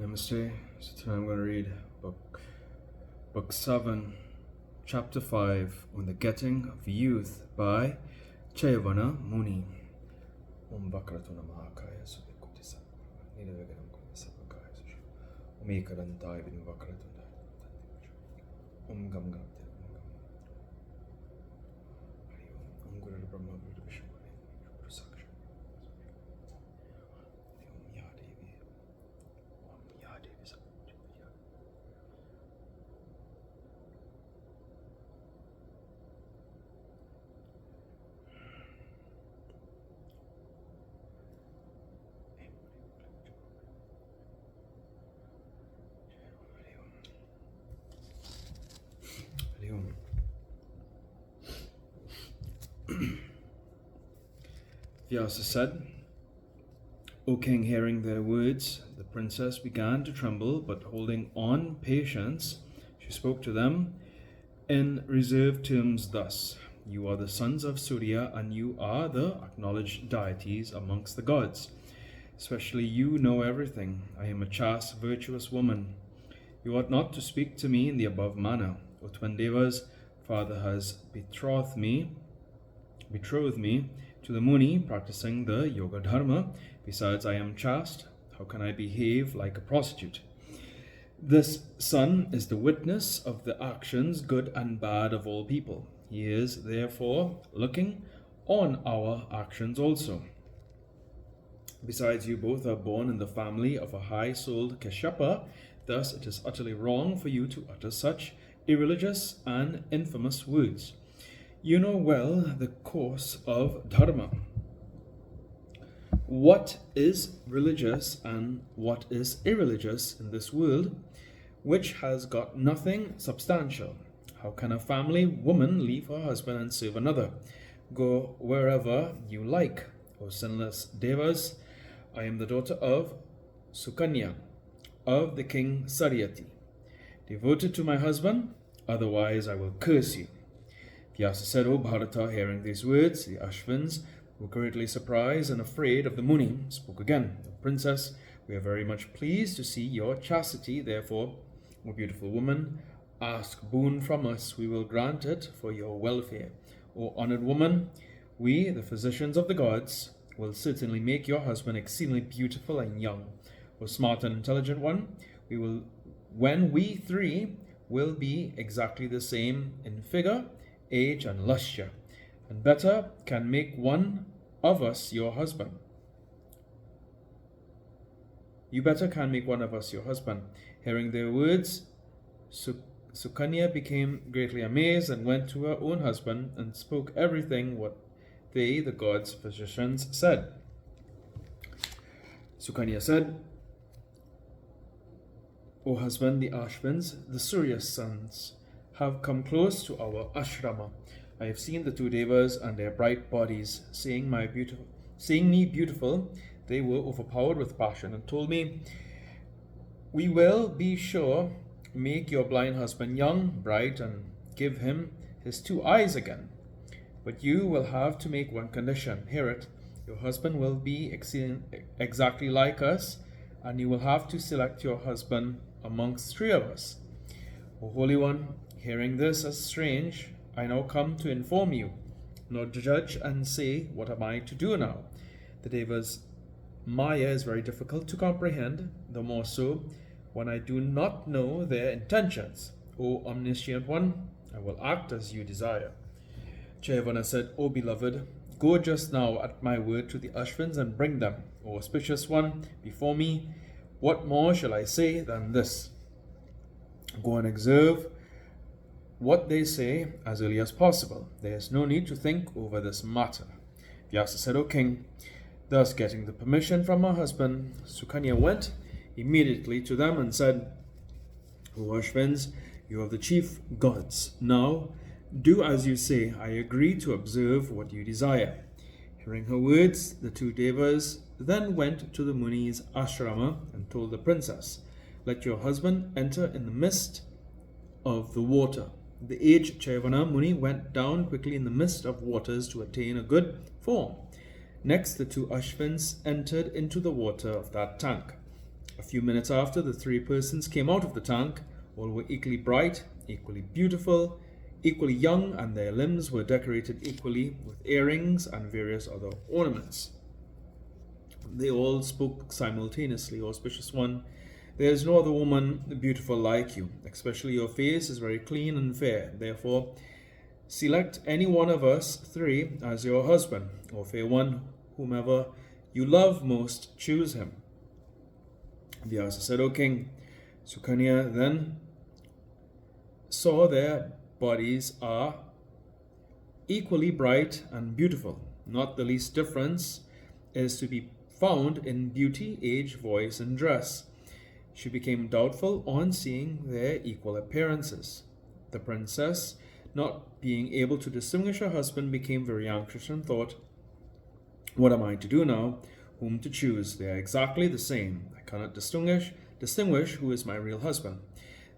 Namaste. So tonight I'm going to read book 7, chapter 5, on the getting of youth by Chayavana Muni. Om Vakratuna Mahakaya Subhikutisa. Nidaveganam Kumasapakaya Susha. Om Ekarantai Vinu Vakratuna. Om Gam Gam Om Guru Brahma Guru Vishnu Guru Saksha. Om Ya Devi. Om Ya Devi Saksha. Vyasa said, O king, hearing their words, the princess began to tremble, but holding on patience, she spoke to them in reserved terms thus: You are the sons of Surya, and you are the acknowledged deities amongst the gods. Especially you know everything. I am a chaste, virtuous woman. You ought not to speak to me in the above manner. O twin devas, father has betrothed me to the Muni practicing the Yoga Dharma. Besides, I am chaste. How can I behave like a prostitute? This son is the witness of the actions, good and bad, of all people. He is, therefore, looking on our actions also. Besides, you both are born in the family of a high-souled Kashyapa. Thus, it is utterly wrong for you to utter such irreligious and infamous words. You know well the course of dharma. What is religious and what is irreligious in this world, which has got nothing substantial? How can a family woman leave her husband and serve another? Go wherever you like. O sinless devas, I am the daughter of Sukanya, of the king Saryati, devoted to my husband, otherwise I will curse you. Vyasa said, O Bharata, hearing these words, the Ashvins were greatly surprised and afraid of the Muni, spoke again. O princess, we are very much pleased to see your chastity. Therefore, O beautiful woman, ask boon from us. We will grant it for your welfare. O honored woman, we, the physicians of the gods, will certainly make your husband exceedingly beautiful and young. O smart and intelligent one, when we three will be exactly the same in figure, age, and lustre, and better can make one of us your husband. You better can make one of us your husband. Hearing their words, Sukanya became greatly amazed and went to her own husband and spoke everything what they, the gods' physicians, said. Sukanya said, O husband, the Ashvins, the Surya's sons, have come close to our ashrama. I have seen the two devas and their bright bodies. Seeing me beautiful, they were overpowered with passion and told me, We will, be sure, make your blind husband young, bright, and give him his two eyes again. But you will have to make one condition. Hear it. Your husband will be exactly like us, and you will have to select your husband amongst three of us. O Holy One, hearing this as strange, I now come to inform you, not judge and say, what am I to do now? The Deva's Maya is very difficult to comprehend, the more so when I do not know their intentions. O Omniscient One, I will act as you desire. Chayavana said, O beloved, go just now at my word to the Ashvins and bring them. O auspicious one, before me, what more shall I say than this? Go and observe what they say as early as possible. There is no need to think over this matter. Vyasa said, O king, thus getting the permission from her husband, Sukanya went immediately to them and said, O Ashvins, you are the chief gods. Now, do as you say. I agree to observe what you desire. Hearing her words, the two devas then went to the Muni's ashrama and told the princess, Let your husband enter in the midst of the water. The aged Chayavana Muni went down quickly in the midst of waters to attain a good form. Next, the two Ashvins entered into the water of that tank. A few minutes after, the three persons came out of the tank. All were equally bright, equally beautiful, equally young, and their limbs were decorated equally with earrings and various other ornaments. They all spoke simultaneously. Auspicious one, there is no other woman beautiful like you, especially your face is very clean and fair. Therefore, select any one of us three as your husband, or fair one, whomever you love most, choose him. Vyasa said, O king. Sukanya then saw their bodies are equally bright and beautiful. Not the least difference is to be found in beauty, age, voice, and dress. She became doubtful on seeing their equal appearances. The princess, not being able to distinguish her husband, became very anxious and thought, what am I to do now? Whom to choose? They are exactly the same. I cannot distinguish who is my real husband.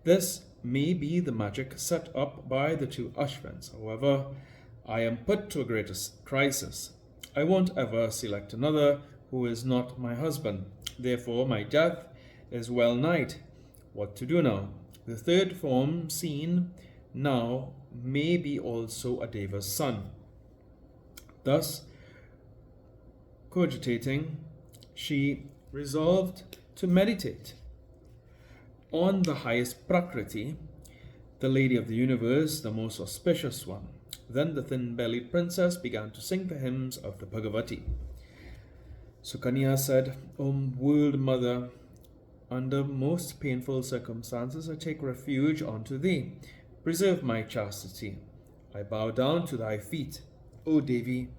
This may be the magic set up by the two Ashvins. However, I am put to a greater crisis. I won't ever select another who is not my husband. Therefore, my death is well nigh. What to do now? The third form seen now may be also a Deva's son. Thus, cogitating, she resolved to meditate on the highest Prakriti, the Lady of the Universe, the most auspicious one. Then the thin-bellied princess began to sing the hymns of the Bhagavati. Sukanya said, O world mother, under most painful circumstances I take refuge unto thee. Preserve my chastity. I bow down to thy feet. O Devi,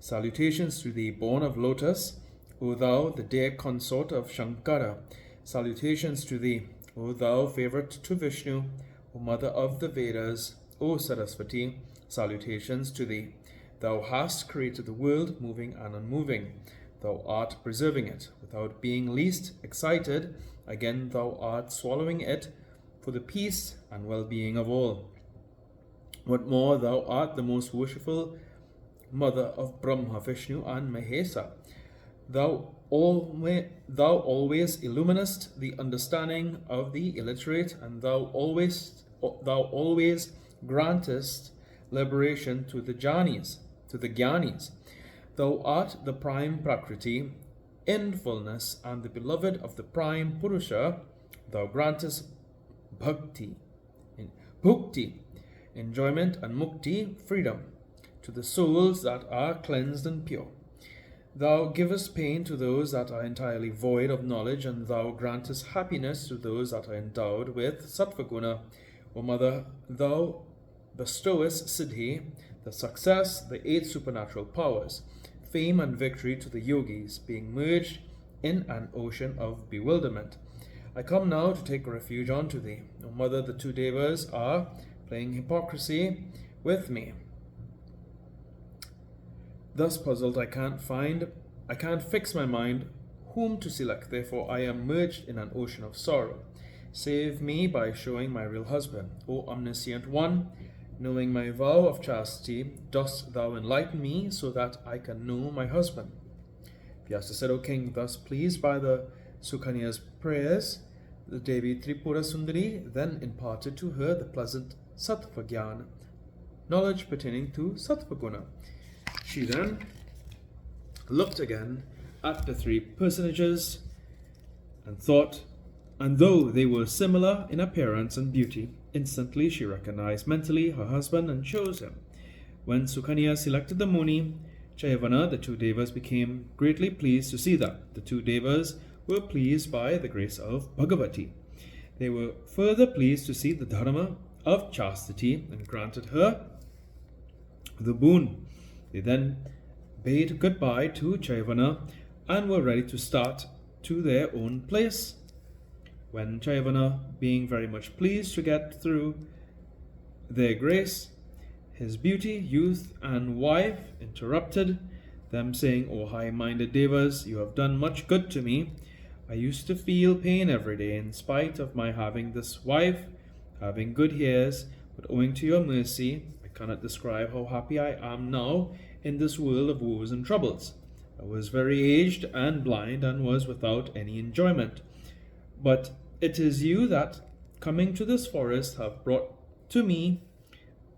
salutations to thee, born of lotus, O thou, the dear consort of Shankara. Salutations to thee, O thou, favourite to Vishnu, O mother of the Vedas, O Saraswati. Salutations to thee. Thou hast created the world, moving and unmoving. Thou art preserving it, without being least excited. Again, thou art swallowing it for the peace and well-being of all. What more, thou art the most worshipful mother of Brahma, Vishnu, and Mahesa. Thou always illuminest the understanding of the illiterate, and thou always grantest liberation to the Jnanis. Thou art the prime Prakriti in fullness, and the beloved of the prime Purusha. Thou grantest bhakti, enjoyment, and mukti, freedom, to the souls that are cleansed and pure. Thou givest pain to those that are entirely void of knowledge, and thou grantest happiness to those that are endowed with sattvaguna. O Mother, thou bestowest siddhi, the success, the 8 supernatural powers, fame and victory to the yogis, being merged in an ocean of bewilderment. I come now to take refuge unto thee. O Mother, the 2 devas are playing hypocrisy with me. Thus puzzled, I can't fix my mind whom to select. Therefore, I am merged in an ocean of sorrow. Save me by showing my real husband. O omniscient one, knowing my vow of chastity, dost thou enlighten me so that I can know my husband? Vyasa said, O king, thus pleased by the Sukanya's prayers, the Devi Tripura Sundari then imparted to her the pleasant Sattva Jnana, knowledge pertaining to Sattvaguna. She then looked again at the 3 personages and thought, and though they were similar in appearance and beauty, instantly she recognized mentally her husband and chose him. When Sukanya selected the Muni, Chayavana, the 2 devas, became greatly pleased to see that. The 2 devas were pleased by the grace of Bhagavati. They were further pleased to see the dharma of chastity and granted her the boon. They then bade goodbye to Chayavana and were ready to start to their own place. When Chayavana, being very much pleased to get through their grace, his beauty, youth, and wife interrupted them, saying, O high-minded devas, you have done much good to me. I used to feel pain every day in spite of my having this wife, having good hairs, but owing to your mercy, I cannot describe how happy I am now in this world of woes and troubles. I was very aged and blind and was without any enjoyment. But it is you that, coming to this forest, have brought to me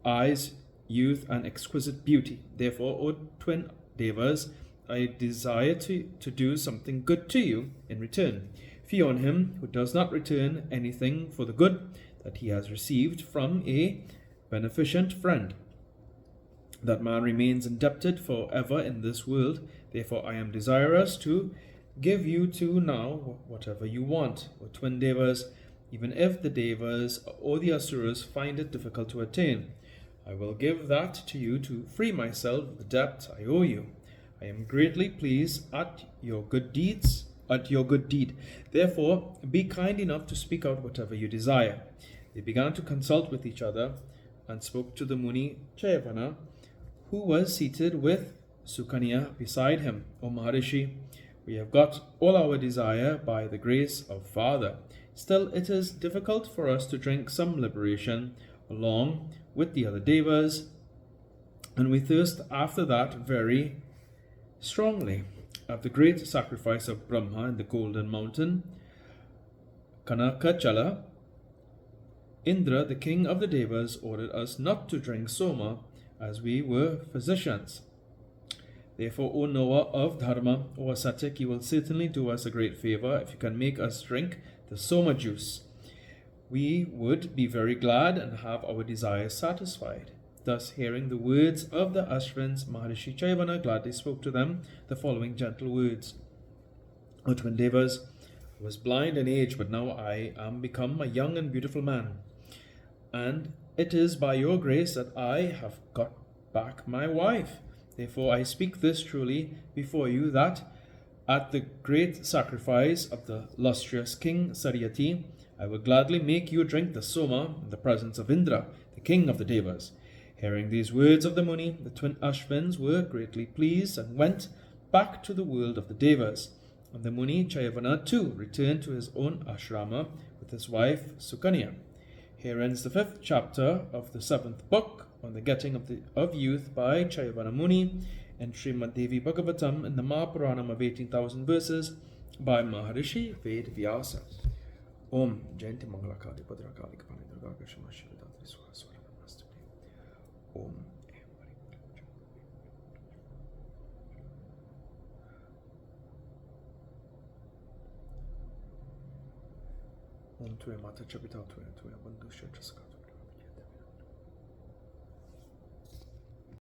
eyes, youth, and exquisite beauty. Therefore, O twin Devas, I desire to do something good to you in return. Fear on him who does not return anything for the good that he has received from a beneficent friend. That man remains indebted forever in this world. Therefore, I am desirous to give you two now whatever you want, O twin Devas, even if the Devas or the Asuras find it difficult to attain. I will give that to you to free myself of the debt I owe you. I am greatly pleased at your good deed. Therefore, be kind enough to speak out whatever you desire. They began to consult with each other and spoke to the Muni Chayavana, who was seated with Sukanya beside him. O Maharishi, we have got all our desire by the grace of Father. Still, it is difficult for us to drink some liberation along with the other Devas, and we thirst after that very strongly. At the great sacrifice of Brahma in the Golden Mountain, Kanakachala, Indra, the king of the Devas, ordered us not to drink Soma, as we were physicians. Therefore, O knower of Dharma, O ascetic, you will certainly do us a great favor if you can make us drink the Soma juice. We would be very glad and have our desires satisfied. Thus, hearing the words of the Ashvins, Maharishi Chayavana gladly spoke to them the following gentle words. O twin Devas, I was blind in age, but now I am become a young and beautiful man. And it is by your grace that I have got back my wife. Therefore, I speak this truly before you, that at the great sacrifice of the lustrous King Saryati, I will gladly make you drink the Soma in the presence of Indra, the king of the Devas. Hearing these words of the Muni, the twin Ashvins were greatly pleased and went back to the world of the Devas. And the Muni Chayavana too returned to his own ashrama with his wife Sukanya. Here ends the 5th chapter of the 7th book on the getting of youth by Chayavana Muni in Srimad Devi Bhagavatam in the Maha Puranam of 18,000 verses by Maharishi Ved Vyasa. Om Jayanti Mangalakali Padrakali Kapani Durga Kashama Shivadatri Swara Namaste. Om Om Tuya Mata Chabita Tuya Tuya Bandhu Shatraskatu.